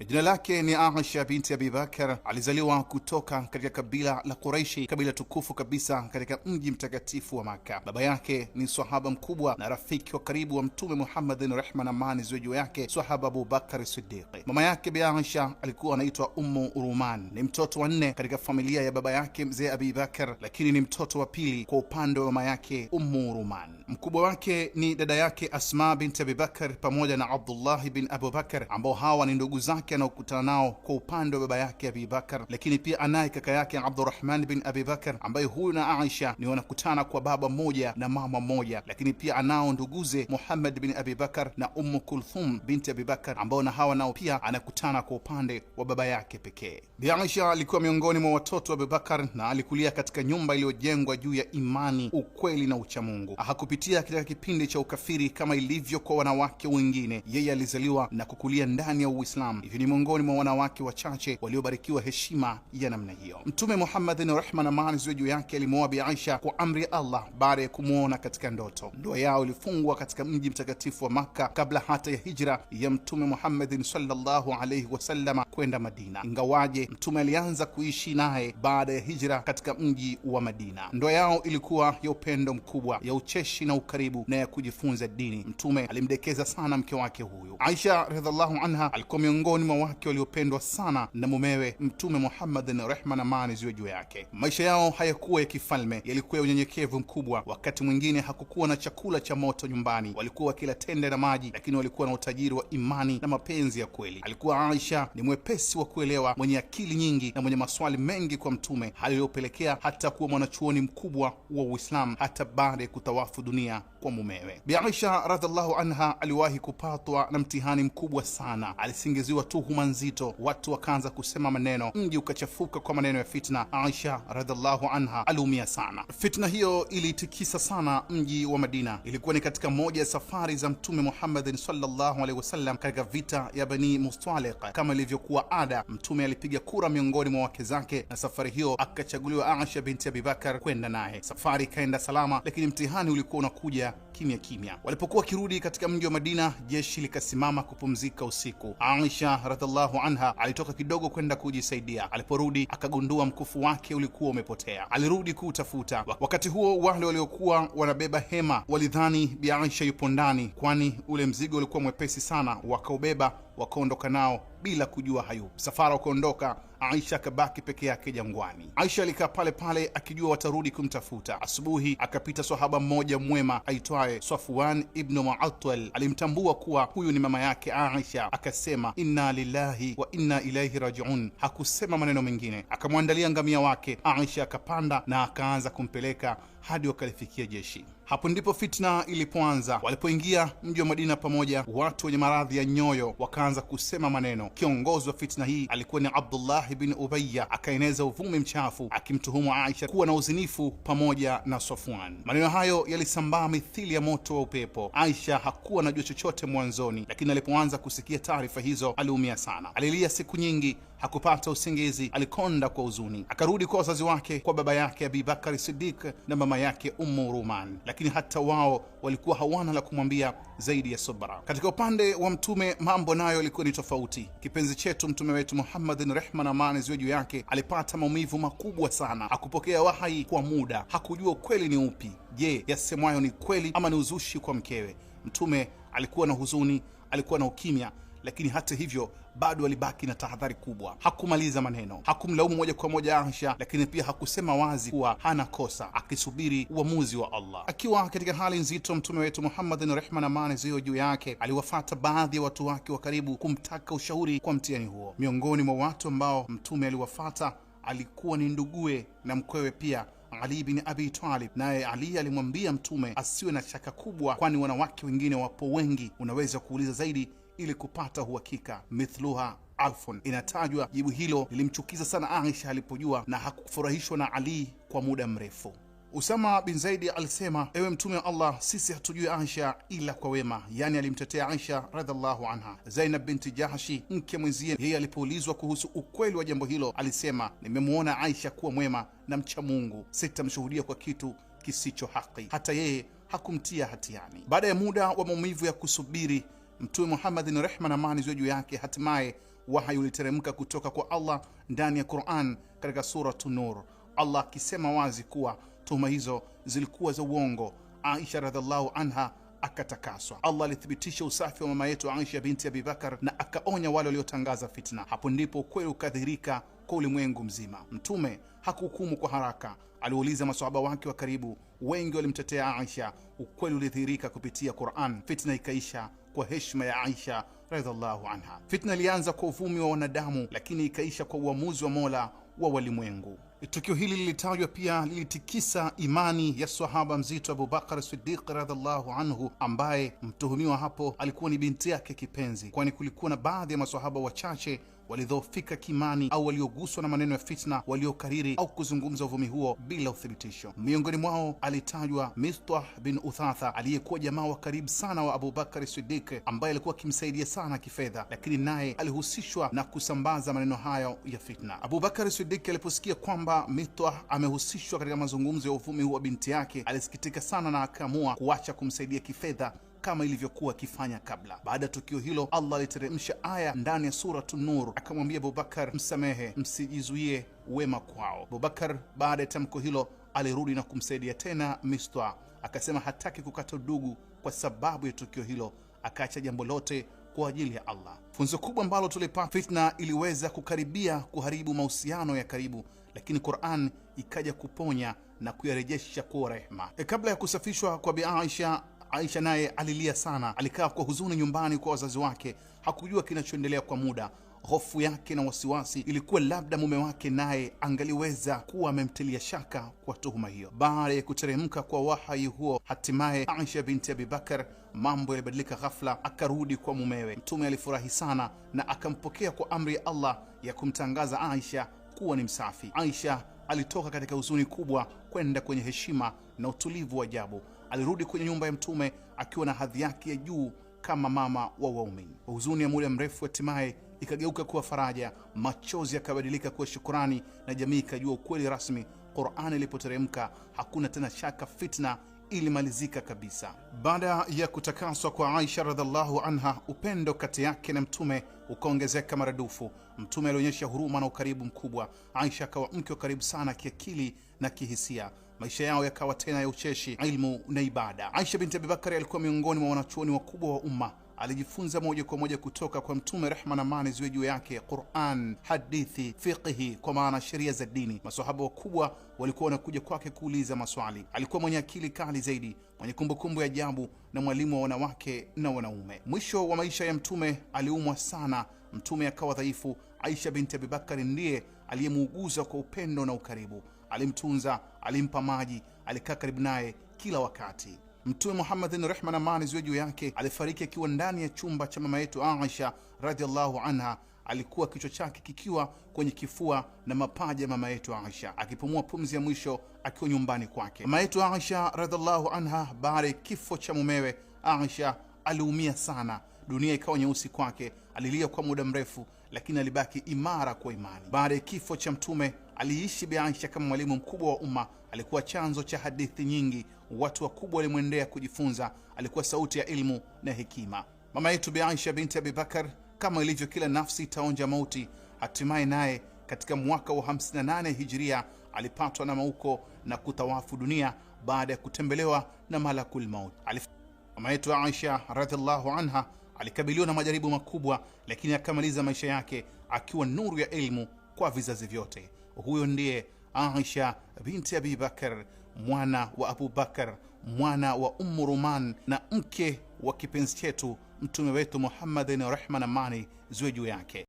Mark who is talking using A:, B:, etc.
A: Jina lake ni Aisha binti Abi Bakar. Alizaliwa kutoka katika kabila la Quraishi, kabila tukufu kabisa katika mji mtakatifu wa Maka. Baba yake ni sahaba mkubwa na rafiki wa karibu wa Mtume Muhammadin, rehma na amani ziwe juu yake, sahaba Abu Bakar Siddiq. Mama yake Bi Aisha alikuwa anaitwa Ummu Ruman. Ni mtoto wa 4 katika familia ya baba yake mzee Abi Bakar, lakini ni mtoto wa pili kwa upande wa mama yake Ummu Ruman. Mkubwa wake ni dada yake Asma binti Abi Bakar pamoja na Abdullah bin Abu Bakar, ambao hawa ni ndugu zake anaokutana nao kwa upande wa baba yake Abi Bakar. Lakini pia anaye kaka yake Abdurrahman bin Abi Bakar, ambaye huyu na Aisha ni wanakutana kwa baba mmoja na mama mmoja. Lakini pia anao nduguze Muhammad bin Abi Bakar na Ummu Kulthum binti Abi Bakar, ambao na hawa nao pia anakutana kwa upande wa baba yake pekee. Bi Aisha alikuwa miongoni mwa watoto wa Abi Bakar na alikulia katika nyumba iliyojengwa juu ya imani, ukweli na uchamungu. Hakupitia katika kipindi cha ukafiri kama ilivyo kwa wanawake wengine. Yeye alizaliwa na kukulia ndani ya Uislamu, hivi ni miongoni mwa wanawake wachache waliobarikiwa heshima ya namna hiyo. Mtume Muhammadin, rehma na amani ziwe juu yake, alimwoa Bi Aisha kwa amri ya Allah baada ya kumwona katika ndoto. Ndoa yao ilifungwa katika mji mtakatifu wa Makka kabla hata ya hijra ya Mtume Muhammadin sallallahu alayhi wasallam kwenda Madina, ingawaje Mtume alianza kuishi naye baada ya hijra katika mji wa Madina. Ndoa yao ilikuwa ya upendo mkubwa, ya ucheshi na ukaribu na ya kujifunza dini. Mtume alimdekeza sana mke wake huyu. Aisha radhiallahu anha alikuwa miongoni mwa wake waliopendwa sana na mumewe Mtume Muhammadin, rehma na amani ziwe juu yake. Maisha yao hayakuwa ya kifalme, yalikuwa ya unyenyekevu mkubwa. Wakati mwingine hakukuwa na chakula cha moto nyumbani, walikuwa wakila tende na maji, lakini walikuwa na utajiri wa imani na mapenzi ya kweli. Alikuwa Aisha ni mwepesi wa kuelewa, mwenye akili nyingi na mwenye maswali mengi kwa Mtume, hali iliyopelekea hata kuwa mwanachuoni mkubwa wa Uislamu hata baada ya kutawafu dunia kwa mumewe. Bi Aisha radhiallahu anha aliwahi kupatwa na mtihani mkubwa sana. Alisingiziwa tuhuma nzito, watu wakaanza kusema maneno, mji ukachafuka kwa maneno ya fitna. Aisha radhiallahu anha aliumia sana. Fitna hiyo ilitikisa sana mji wa Madina. Ilikuwa ni katika moja ya safari za Mtume Muhammadin sallallahu alaihi wasallam katika vita ya Bani Mustaliq. Kama ilivyokuwa ada, Mtume alipiga kura miongoni mwa wake zake, na safari hiyo akachaguliwa Aisha binti Abi Bakar kwenda naye. Safari ikaenda salama, lakini mtihani ulikuwa unakuja kimya kimya. Walipokuwa kirudi katika mji wa Madina, jeshi likasimama kupumzika usiku. Aisha radhiallahu anha alitoka kidogo kwenda kujisaidia. Aliporudi akagundua mkufu wake ulikuwa umepotea. Alirudi kuutafuta. Wakati huo wale waliokuwa wanabeba hema walidhani Bi Aisha yupo ndani, kwani ule mzigo ulikuwa mwepesi sana. Wakaubeba wakaondoka nao bila kujua hayupo. Msafara ukaondoka, Aisha akabaki peke yake jangwani. Aisha alikaa pale pale akijua watarudi kumtafuta. Asubuhi akapita sahaba mmoja mwema aitwaye Safwan ibn Mu'attal. Alimtambua kuwa huyu ni mama yake Aisha, akasema inna lillahi wa inna ilaihi rajiun. Hakusema maneno mengine, akamwandalia ngamia wake. Aisha akapanda na akaanza kumpeleka hadi wakalifikia jeshi. Hapo ndipo fitna ilipoanza. Walipoingia mji wa Madina pamoja, watu wenye maradhi ya nyoyo wakaanza kusema maneno. Kiongozi wa fitna hii alikuwa ni Abdullah bin Ubayya. Akaeneza uvumi mchafu akimtuhumu Aisha kuwa na uzinifu pamoja na Safwan. Maneno hayo yalisambaa mithili ya moto wa upepo. Aisha hakuwa anajua chochote mwanzoni, lakini alipoanza kusikia taarifa hizo aliumia sana. Alilia siku nyingi, hakupata usingizi, alikonda kwa huzuni. Akarudi kwa wazazi wake, kwa baba yake Abi Bakar Siddiq na mama yake Ummu Ruman, lakini hata wao walikuwa hawana la kumwambia zaidi ya subra. Katika upande wa Mtume mambo nayo yalikuwa ni tofauti. Kipenzi chetu Mtume wetu Muhammadin, rehma na amani ziwe juu yake, alipata maumivu makubwa sana. Hakupokea wahai kwa muda, hakujua ukweli ni upi. Je, yasemwayo ni kweli ama ni uzushi kwa mkewe? Mtume alikuwa na huzuni, alikuwa na ukimya, lakini hata hivyo bado alibaki na tahadhari kubwa. Hakumaliza maneno, hakumlaumu moja kwa moja Aisha, lakini pia hakusema wazi kuwa hana kosa, akisubiri uamuzi wa Allah. Akiwa katika hali nzito, Mtume wetu Muhammadin, rehma na amani ziwe juu yake, aliwafata baadhi ya watu wake wa karibu kumtaka ushauri kwa mtihani huo. Miongoni mwa watu ambao Mtume aliwafata alikuwa ni ndugue na mkwewe pia, Ali bin Abi Talib. Naye Ali alimwambia Mtume asiwe na shaka kubwa, kwani wanawake wengine wapo wengi, unaweza kuuliza zaidi ili kupata uhakika. Mithluha alfun. Inatajwa jibu hilo lilimchukiza sana Aisha alipojua, na hakufurahishwa na Ali kwa muda mrefu. Usama bin Zaidi alisema, ewe Mtume wa Allah, sisi hatujui Aisha ila kwa wema. Yani alimtetea Aisha radhiallahu anha. Zainab binti Jahshi, mke mwenzie, yeye alipoulizwa kuhusu ukweli wa jambo hilo alisema, nimemuona Aisha kuwa mwema na mcha Mungu, sitamshuhudia kwa kitu kisicho haki. Hata yeye hakumtia hatiani. Baada ya muda wa maumivu ya kusubiri, Mtume Muhammadin, rehma na amani ziwe juu yake, hatimaye Wahyi uliteremka kutoka kwa Allah ndani ya Qur'an katika suratu Nur, Allah akisema wazi kuwa tuhuma hizo zilikuwa za uongo. Aisha radhiallahu anha akatakaswa. Allah alithibitisha usafi wa mama yetu Aisha binti Abi Bakar na akaonya wale waliotangaza fitna. Hapo ndipo ukweli ukadhihirika kwa ulimwengu mzima. Mtume hakuhukumu kwa haraka, aliuliza maswahaba wake wa karibu. Wengi walimtetea Aisha. Ukweli ulidhihirika kupitia Qur'an. Fitna ikaisha kwa heshima ya Aisha radhiallahu anha. Fitna ilianza kwa uvumi wa wanadamu, lakini ikaisha kwa uamuzi wa Mola wa walimwengu. Tukio hili lilitajwa pia lilitikisa imani ya sahaba mzito Abu Bakar Siddiq radhiallahu anhu, ambaye mtuhumiwa hapo alikuwa ni binti yake kipenzi, kwani kulikuwa na baadhi ya maswahaba wachache walidhoofika kimani au walioguswa na maneno ya fitna, waliokariri au kuzungumza uvumi huo bila uthibitisho. Miongoni mwao alitajwa Mistah bin Uthatha, aliyekuwa jamaa wa karibu sana wa Abu Bakar Siddiq, ambaye alikuwa akimsaidia sana kifedha, lakini naye alihusishwa na kusambaza maneno hayo ya fitna. Abu Bakar Siddiq aliposikia kwamba Mistah amehusishwa katika mazungumzo ya uvumi huo wa binti yake, alisikitika sana na akaamua kuacha kumsaidia kifedha kama ilivyokuwa akifanya kabla. Baada ya tukio hilo, Allah aliteremsha aya ndani ya suratu Nur, akamwambia Abubakar, msamehe, msijizuie wema kwao. Abubakar baada ya tamko hilo alirudi na kumsaidia tena Mistah, akasema hataki kukata udugu kwa sababu ya tukio hilo, akaacha jambo lote kwa ajili ya Allah. Funzo kubwa ambalo tulipata, fitna iliweza kukaribia kuharibu mahusiano ya karibu, lakini Qur'an ikaja kuponya na kuyarejesha kwa rehema. Kabla ya kusafishwa kwa Bi Aisha naye alilia sana. Alikaa kwa huzuni nyumbani kwa wazazi wake, hakujua kinachoendelea kwa muda. Hofu yake na wasiwasi ilikuwa labda mume wake naye angaliweza kuwa amemtilia shaka kwa tuhuma hiyo. Baada ya kuteremka kwa wahyi huo, hatimaye Aisha binti Abi Bakar mambo yalibadilika ghafla, akarudi kwa mumewe. Mtume alifurahi sana na akampokea kwa amri ya Allah ya kumtangaza Aisha kuwa ni msafi. Aisha alitoka katika huzuni kubwa kwenda kwenye heshima na utulivu wa ajabu. Alirudi kwenye nyumba ya Mtume akiwa na hadhi yake ya juu kama mama wa waumini. Huzuni ya muda mrefu hatimaye ikageuka kuwa faraja, machozi yakabadilika kuwa shukrani, na jamii ikajua ukweli rasmi. Qur'an ilipoteremka, hakuna tena shaka, fitna ilimalizika kabisa. Baada ya kutakaswa kwa Aisha radhiallahu anha, upendo kati yake na Mtume ukaongezeka maradufu. Mtume alionyesha huruma na ukaribu mkubwa. Aisha akawa mke wa karibu sana kiakili na kihisia. Maisha yao yakawa tena ya ucheshi, ilmu na ibada. Aisha binti Abi Bakari alikuwa miongoni mwa wanachuoni wakubwa wa umma. Alijifunza moja kwa moja kutoka kwa Mtume, rehma na amani ziwe juu yake, Qur'an, hadithi, fiqhi, kwa maana sheria za dini. Maswahaba wakubwa walikuwa wanakuja kwake kuuliza maswali. Alikuwa mwenye akili kali zaidi, mwenye kumbukumbu ya ajabu na mwalimu wa wanawake na wanaume. Mwisho wa maisha ya Mtume aliumwa sana. Mtume akawa dhaifu. Aisha binti Abi Bakari ndiye aliyemuuguza kwa upendo na ukaribu. Alimtunza, alimpa maji, alikaa karibu naye kila wakati. Mtume Muhammadin, rehma na amani ziwe juu yake, alifariki akiwa ndani ya chumba cha mama yetu Aisha radhiallahu anha. Alikuwa kichwa chake kikiwa kwenye kifua na mapaja ya mama yetu Aisha, akipumua pumzi ya mwisho akiwa nyumbani kwake. Mama yetu Aisha radhiallahu anha, baada ya kifo cha mumewe, Aisha aliumia sana. Dunia ikawa nyeusi kwake. Alilia kwa muda mrefu, lakini alibaki imara kwa imani. Baada ya kifo cha Mtume, aliishi Bi Aisha kama mwalimu mkubwa wa umma. Alikuwa chanzo cha hadithi nyingi, watu wakubwa walimwendea kujifunza. Alikuwa sauti ya ilmu na hekima. Mama yetu Bi Aisha binti Abi Bakar, kama ilivyo kila nafsi itaonja mauti, hatimaye naye katika mwaka wa 58 Hijria alipatwa na mauko na kutawafu dunia baada ya kutembelewa na malakul maut. Mama yetu Aisha radhiallahu anha alikabiliwa na majaribu makubwa, lakini akamaliza maisha yake akiwa nuru ya elimu kwa vizazi vyote. Huyo ndiye Aisha binti Abi Bakar, mwana wa Abu Bakar, mwana wa Ummu Ruman na mke wa kipenzi chetu Mtume wetu Muhammadin, rehma na amani ziwe juu yake.